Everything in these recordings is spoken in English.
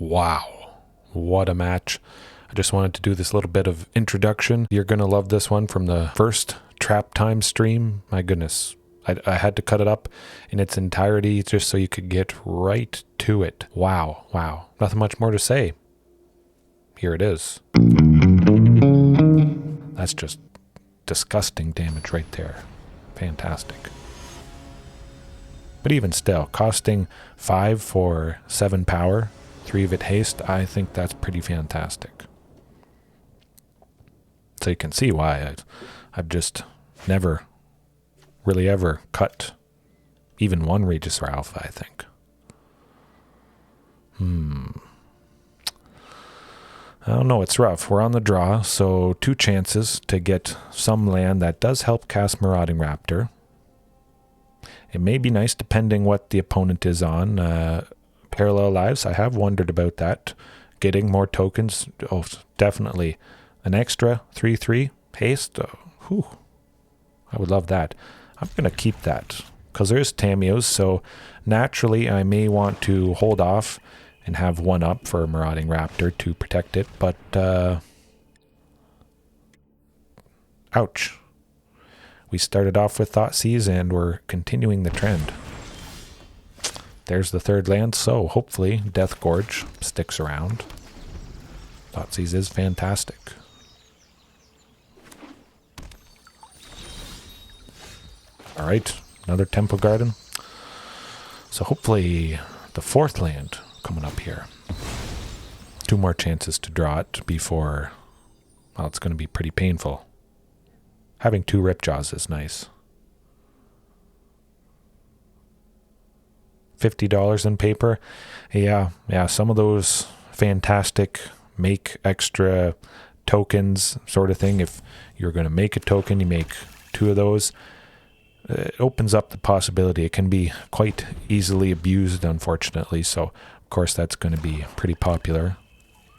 Wow, what a match. I just wanted to do this little bit of introduction. You're going to love this one from the first Trap Time stream. My goodness, I had to cut it up in its entirety just so you could get right to it. Wow, wow. Nothing much more to say. Here it is. That's just disgusting damage right there. Fantastic. But even still, costing 5 for 7 power, 3 of it haste, I think that's pretty fantastic. So you can see why I've just never really ever cut even one Regisaur Alpha, I think. I don't know, it's rough. We're on the draw, so 2 chances to get some land that does help cast Marauding Raptor. It may be nice depending what the opponent is on. Parallel lives, I have wondered about that. Getting more tokens, oh, definitely. An extra 3/3 haste, whew, I would love that. I'm going to keep that because there's Tamiyos, so naturally I may want to hold off and have 1 up for Marauding Raptor to protect it, but ouch. We started off with Thoughtseize and we're continuing the trend. There's the 3rd land, so hopefully Deathgorge sticks around. Thoughtseize is fantastic. Alright, another Temple Garden. So hopefully the 4th land coming up here. 2 more chances to draw it before, well, it's going to be pretty painful. Having 2 Ripjaws is nice. $50 in paper. Yeah, some of those fantastic make extra tokens sort of thing. If you're going to make a token, you make 2 of those. It opens up the possibility. It can be quite easily abused, unfortunately. So, of course, that's going to be pretty popular.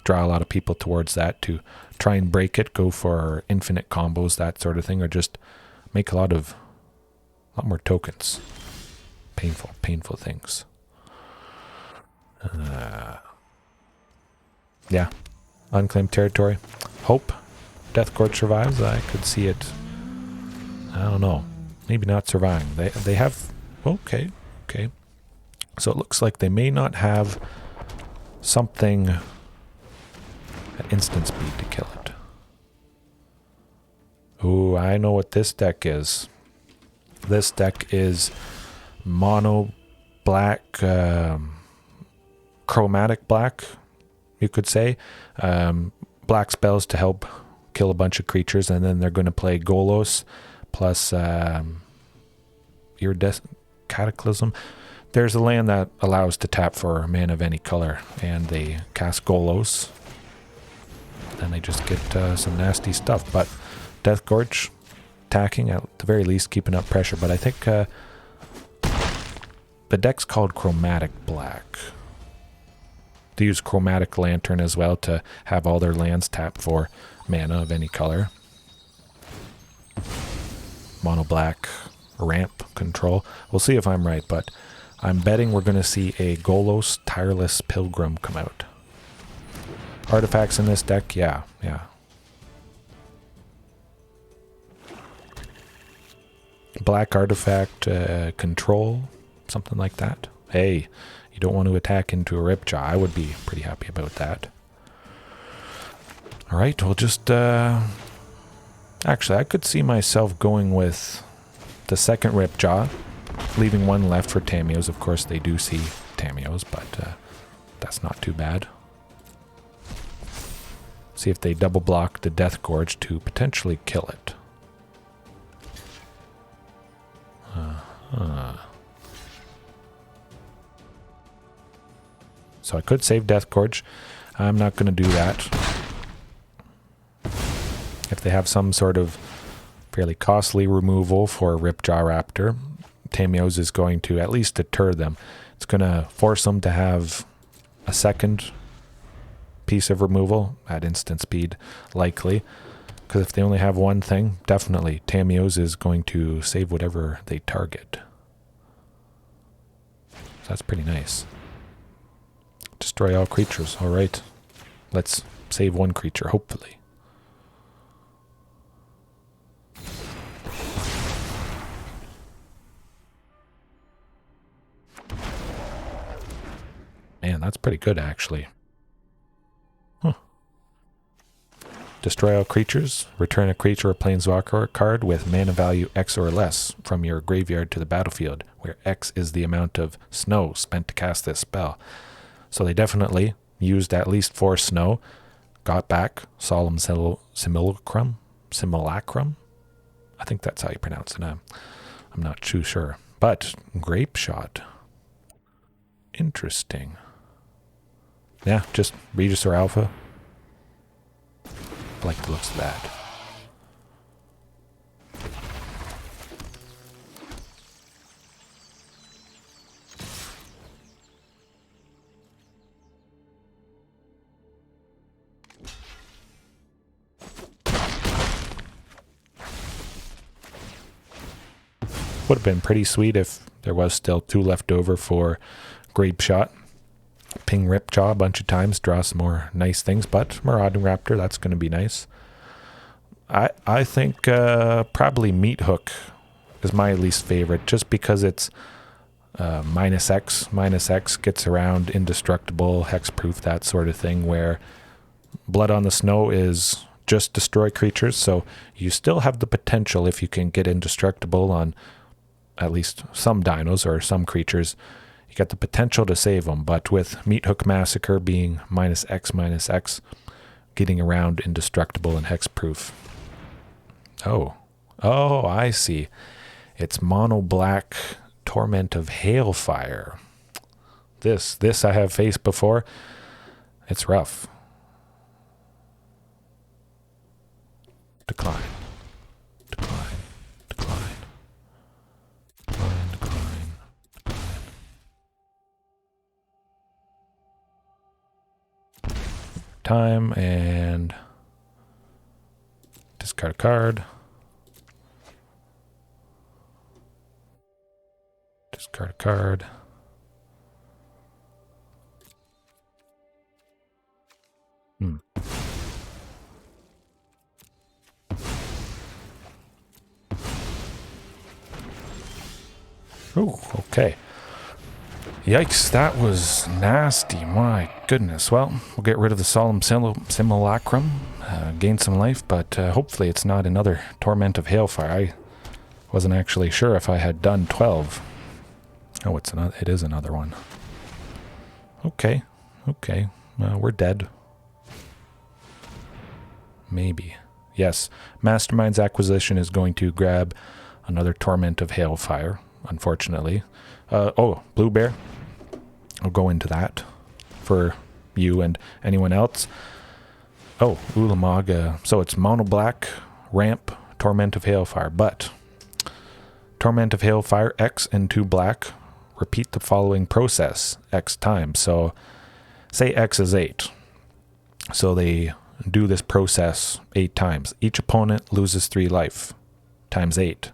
Draw a lot of people towards that to try and break it, go for infinite combos, that sort of thing, or just make a lot more tokens. Painful things. Yeah, Unclaimed Territory. Hope Deathgorge survives. I could see it. I don't know. Maybe not surviving. They have. Okay. So it looks like they may not have something at instant speed to kill it. Ooh, I know what this deck is. This deck is mono black, chromatic black, you could say. Black spells to help kill a bunch of creatures, and then they're going to play Golos plus Iridescent Cataclysm. There's a land that allows to tap for mana of any color, and they cast Golos. And they just get some nasty stuff. But Deathgorge attacking, at the very least keeping up pressure. But I think the deck's called Chromatic Black. They use Chromatic Lantern as well to have all their lands tap for mana of any color. Mono black ramp control. We'll see if I'm right, but I'm betting we're going to see a Golos Tireless Pilgrim come out. Artifacts in this deck, yeah. Black artifact control, something like that. Hey, you don't want to attack into a Ripjaw. I would be pretty happy about that. Alright, we'll just... Actually, I could see myself going with the 2nd Ripjaw, leaving 1 left for Tamiyos. Of course, they do see Tamiyos, but that's not too bad. See if they double block the Deathgorge to potentially kill it. So I could save Deathgorge. I'm not going to do that. If they have some sort of fairly costly removal for Ripjaw Raptor, Tamiyos is going to at least deter them. It's going to force them to have a 2nd piece of removal at instant speed, likely. Because if they only have 1 thing, definitely Tamiyos is going to save whatever they target. So that's pretty nice. Destroy all creatures. All right. Let's save one creature, hopefully. Man, that's pretty good, actually. Huh. Destroy all creatures. Return a creature or planeswalker card with mana value X or less from your graveyard to the battlefield, where X is the amount of snow spent to cast this spell. So they definitely used at least 4 snow. Got back Solemn Simulacrum? I think that's how you pronounce it. I'm not too sure. But Grapeshot. Interesting. Yeah, just Regisaur Alpha. I like the looks of that. Would have been pretty sweet if there was still 2 left over for Grapeshot. Ping Ripjaw a bunch of times, draw some more nice things, but Marauding Raptor, that's going to be nice. I think probably Meat Hook is my least favorite, just because it's minus X. Minus X gets around indestructible, hexproof, that sort of thing, where Blood on the Snow is just destroy creatures, so you still have the potential, if you can get indestructible on at least some dinos or some creatures, you got the potential to save them. But with Meat Hook Massacre being minus X, getting around indestructible and hexproof. Oh, I see. It's mono black Torment of Hailfire. This I have faced before. It's rough. Decline. Time and discard a card. Discard a card. Oh, okay. Yikes, that was nasty. My goodness. Well, we'll get rid of the Solemn Simulacrum, gain some life, but hopefully it's not another Torment of Hailfire. I wasn't actually sure if I had done 12. Oh, it is another one. Okay. We're dead. Maybe. Yes, Mastermind's Acquisition is going to grab another Torment of Hailfire, unfortunately. Blue Bear. I'll go into that for you and anyone else. Oh, Ulamog. So it's mono black, ramp, Torment of Hailfire. But Torment of Hailfire, X and 2 black. Repeat the following process X times. So say X is 8. So they do this process 8 times. Each opponent loses 3 life times 8.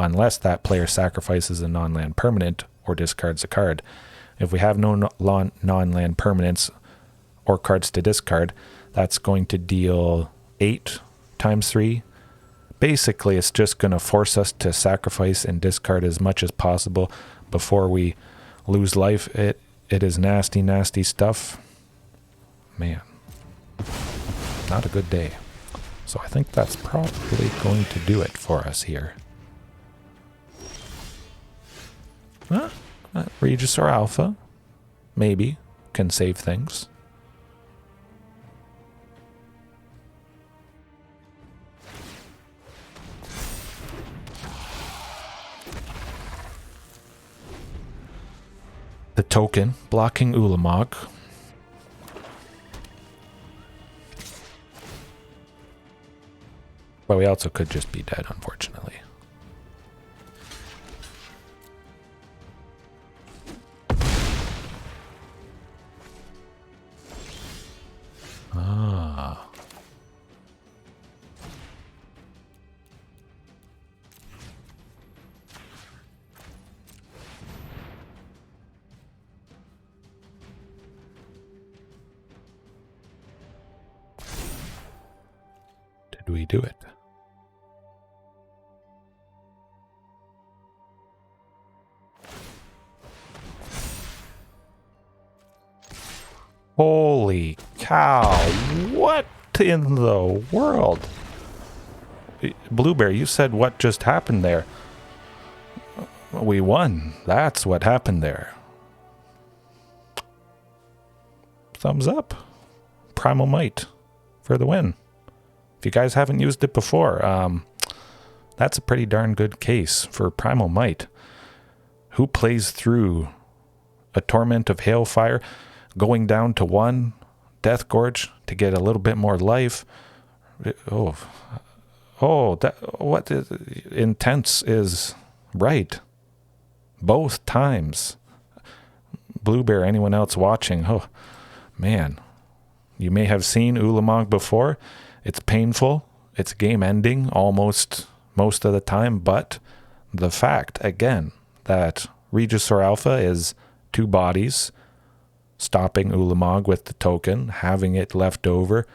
Unless that player sacrifices a non-land permanent or discards a card. If we have no non-land permanents or cards to discard, that's going to deal 8 times 3. Basically, it's just going to force us to sacrifice and discard as much as possible before we lose life. It is nasty stuff. Man, not a good day. So I think that's probably going to do it for us here. Regisaur Alpha, maybe, can save things. The token, blocking Ulamog. But we also could just be dead, unfortunately. Ah. do we do it? Holy cow, what in the world? Blueberry, you said what just happened there? We won. That's what happened there. Thumbs up. Primal Might for the win. If you guys haven't used it before, that's a pretty darn good case for Primal Might. Who plays through a Torment of Hailfire, going down to 1, Deathgorge to get a little bit more life? What is intense is right. Both times. Blueberry, anyone else watching? Oh, man. You may have seen Ulamog before. It's painful. It's game ending almost most of the time, but the fact, again, that Regisaur Alpha is 2 bodies, stopping Ulamog with the token, having it left over,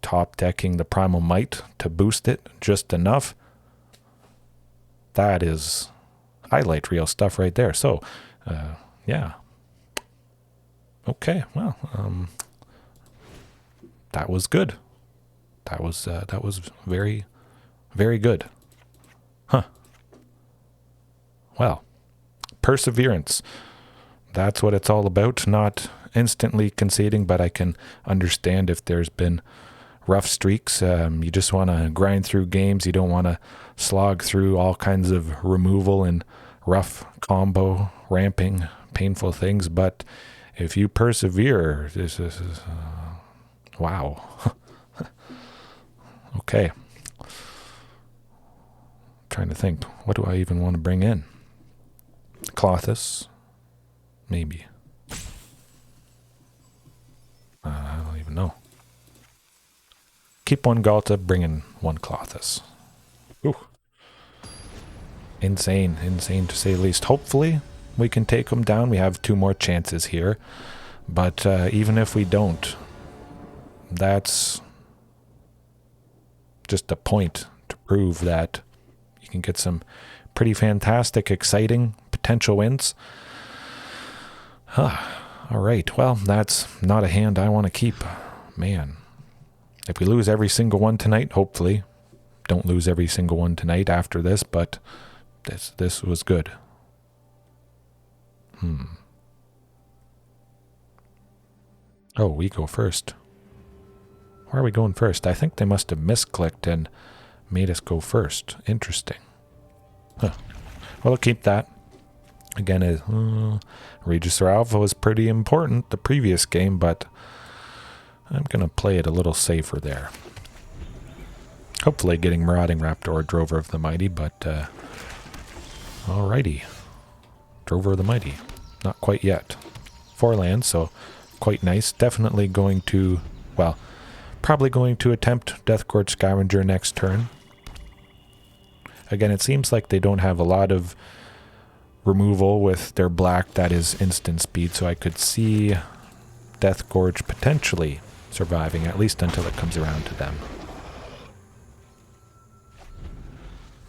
top decking the Primal Might to boost it just enough. That is highlight reel stuff right there. So, yeah. Okay, well, that was good. That was very, very good. Huh. Well, perseverance. That's what it's all about. Not instantly conceding, but I can understand if there's been rough streaks. You just want to grind through games. You don't want to slog through all kinds of removal and rough combo, ramping, painful things. But if you persevere, this is wow. Okay. Trying to think. What do I even want to bring in? Klothys? Maybe. I don't even know. Keep 1 Ghalta, bring in 1 Klothys. Ooh. Insane to say the least. Hopefully we can take them down. We have 2 more chances here. But even if we don't, that's just a point to prove that you can get some pretty fantastic, exciting potential wins. All right, well, that's not a hand I want to keep. Man, if we lose every single one tonight, hopefully, don't lose every single one tonight after this, but this was good. Oh, we go first. Where are we going first? I think they must have misclicked and made us go first. Interesting. Huh. Well, I'll keep that. Again, Regisaur Alpha was pretty important the previous game, but I'm going to play it a little safer there. Hopefully getting Marauding Raptor or Drover of the Mighty, but alrighty. Drover of the Mighty. Not quite yet. 4 lands, so quite nice. Definitely going to, well, probably going to attempt Deathgorge Scavenger next turn. Again, it seems like they don't have a lot of removal with their black that is instant speed, so I could see Deathgorge potentially surviving, at least until it comes around to them.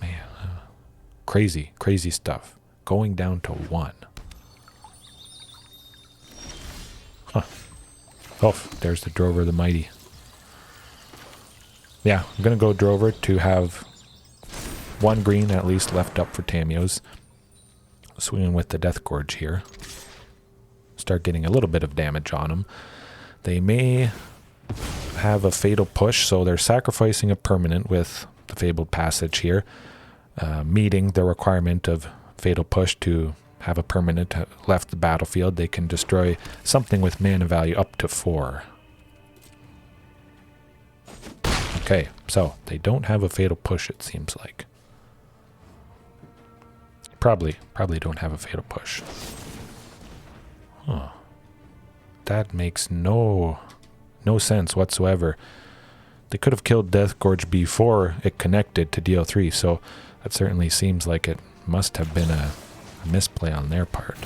Man, crazy stuff. Going down to 1. Huh. Oh, there's the Drover of the Mighty. Yeah, I'm going to go Drover to have 1 green at least left up for Tamiyos. Swinging with the Deathgorge here. Start getting a little bit of damage on them. They may have a Fatal Push, so they're sacrificing a permanent with the Fabled Passage here, meeting the requirement of Fatal Push to have a permanent left the battlefield. They can destroy something with mana value up to 4. Okay, so they don't have a Fatal Push, it seems like. Probably don't have a Fatal Push. Huh. That makes no sense whatsoever. They could have killed Deathgorge before it connected to deal 3, so that certainly seems like it must have been a misplay on their part.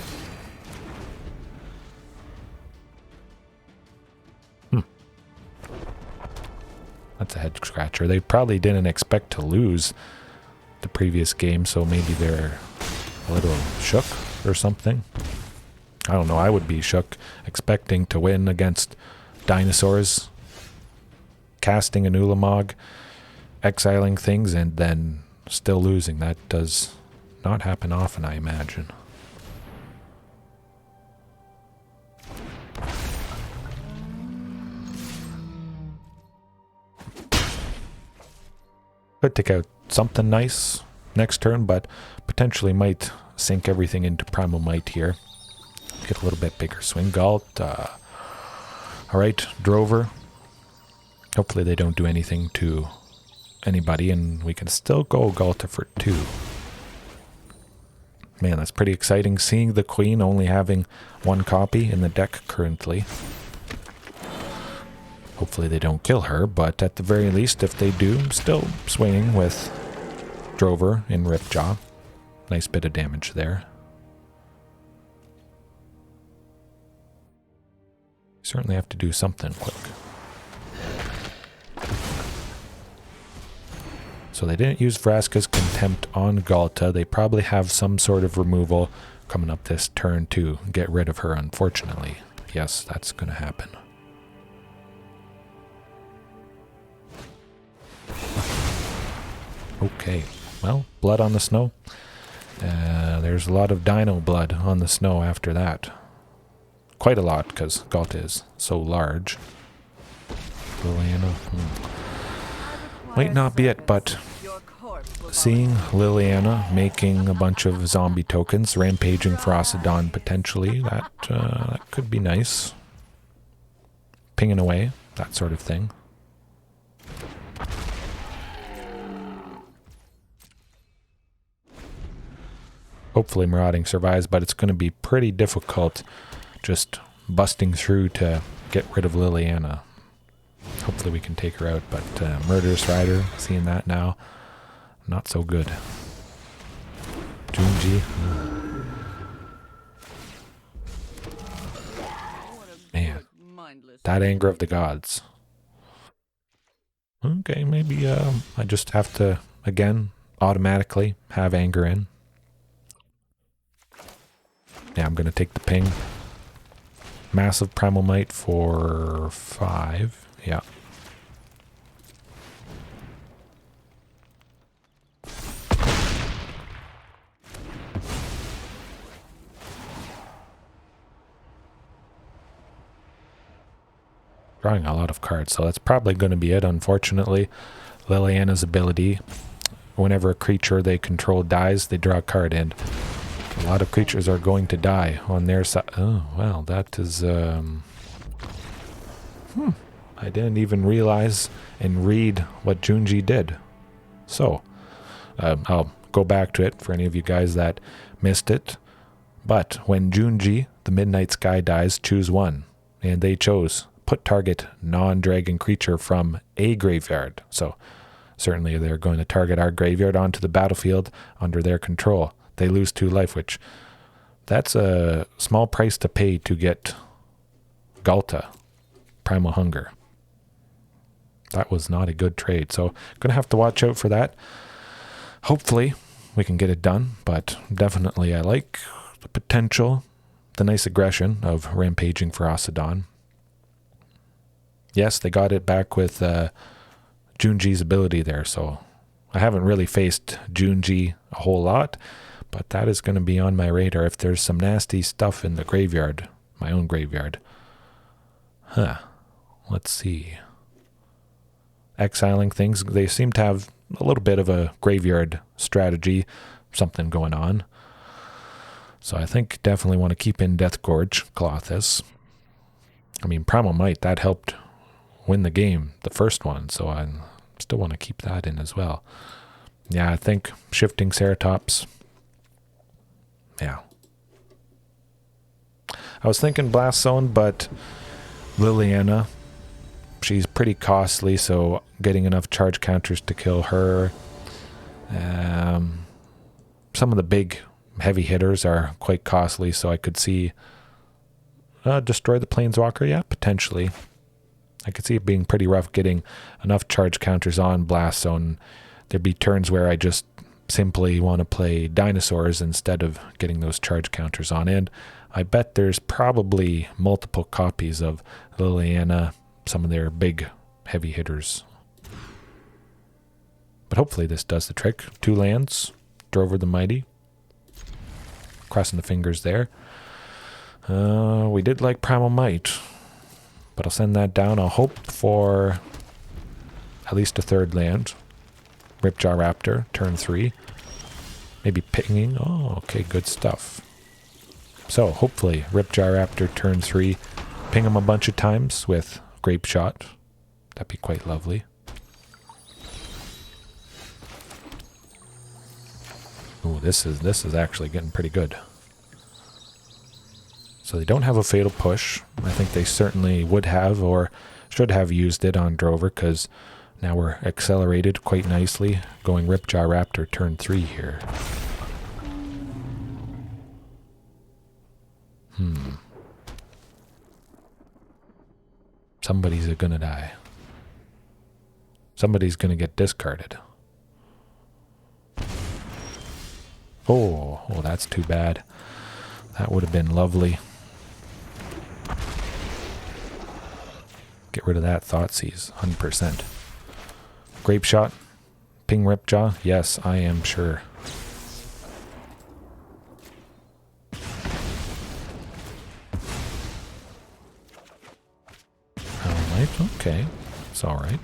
That's a head scratcher. They probably didn't expect to lose the previous game, so maybe they're a little shook or something. I don't know. I would be shook expecting to win against dinosaurs, casting an Ulamog, exiling things, and then still losing. That does not happen often, I imagine. Could take out something nice next turn, but potentially might sink everything into Primal Might here. Get a little bit bigger swing. Ghalta. Alright, Drover. Hopefully they don't do anything to anybody, and we can still go Ghalta for 2. Man, that's pretty exciting, seeing the Queen only having 1 copy in the deck currently. Hopefully they don't kill her, but at the very least, if they do, I'm still swinging with Drover in Ripjaw. Nice bit of damage there. Certainly have to do something quick. So they didn't use Vraska's Contempt on Ghalta. They probably have some sort of removal coming up this turn to get rid of her, unfortunately. Yes, that's going to happen. Okay, well, blood on the snow. There's a lot of dino blood on the snow after that. Quite a lot, because Ghalta is so large. Liliana. Might not be it, but seeing Liliana making a bunch of zombie tokens, Rampaging Ferocidon potentially, that could be nice. Pinging away, that sort of thing. Hopefully Marauding survives, but it's going to be pretty difficult just busting through to get rid of Liliana. Hopefully we can take her out, but Murderous Rider, seeing that now, not so good. Junji. Man, that Anger of the Gods. Okay, maybe I just have to, again, automatically have Anger in. Yeah, I'm going to take the ping. Massive Primal Might for 5. Yeah. Drawing a lot of cards, so that's probably going to be it, unfortunately. Liliana's ability, whenever a creature they control dies, they draw a card in. A lot of creatures are going to die on their side. Oh, well, that is... I didn't even realize and read what Junji did. So, I'll go back to it for any of you guys that missed it. But when Junji, the Midnight Sky, dies, choose 1. And they chose put target non-dragon creature from a graveyard. So, certainly they're going to target our graveyard onto the battlefield under their control. They lose 2 life, which that's a small price to pay to get Ghalta, Primal Hunger. That was not a good trade, so going to have to watch out for that. Hopefully we can get it done, but definitely I like the potential, the nice aggression of Rampaging Ferocidon. Yes, they got it back with Junji's ability there, so I haven't really faced Junji a whole lot. But that is going to be on my radar if there's some nasty stuff in the graveyard, my own graveyard. Let's see. Exiling things, they seem to have a little bit of a graveyard strategy, something going on. So I think definitely want to keep in Deathgorge, Klothys. I mean, Primal Might, that helped win the game, the first one, so I still want to keep that in as well. Yeah, I think Shifting Ceratops. Yeah. I was thinking Blast Zone, but Liliana, she's pretty costly, so getting enough charge counters to kill her. Some of the big heavy hitters are quite costly, so I could see Destroy the Planeswalker, yeah, potentially. I could see it being pretty rough getting enough charge counters on Blast Zone. There'd be turns where I just simply want to play dinosaurs instead of getting those charge counters on. And I bet there's probably multiple copies of Liliana, some of their big heavy hitters. But hopefully this does the trick. 2 lands, Drover the Mighty. Crossing the fingers there. We did like Primal Might, but I'll send that down. I'll hope for at least a 3rd land. Ripjaw Raptor, turn 3. Maybe pinging. Oh, okay, good stuff. So, hopefully, Ripjaw Raptor, turn 3. Ping him a bunch of times with Grapeshot. That'd be quite lovely. Ooh, this is actually getting pretty good. So they don't have a Fatal Push. I think they certainly would have or should have used it on Drover, because now we're accelerated quite nicely, going Ripjaw Raptor turn 3 here. Somebody's gonna die. Somebody's gonna get discarded. Oh, that's too bad. That would have been lovely. Get rid of that Thoughtseize, 100%. Grapeshot, ping Ripjaw. Yes, I am sure. Alright, okay. It's alright.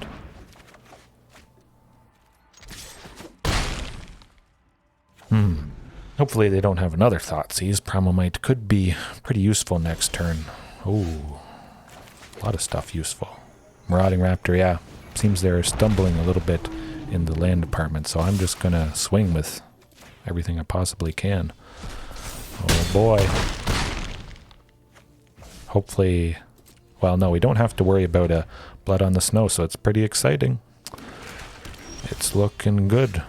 Hopefully they don't have another Thoughtseize. Primal Might could be pretty useful next turn. Ooh. A lot of stuff useful. Marauding Raptor, yeah. Seems they're stumbling a little bit in the land department, so I'm just going to swing with everything I possibly can. Oh boy. Hopefully, well, no, we don't have to worry about a Blood on the Snow, so it's pretty exciting. It's looking good.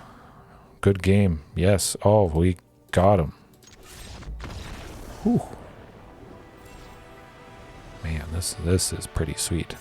Good game. Yes. Oh, we got him. Whew. Man, this is pretty sweet.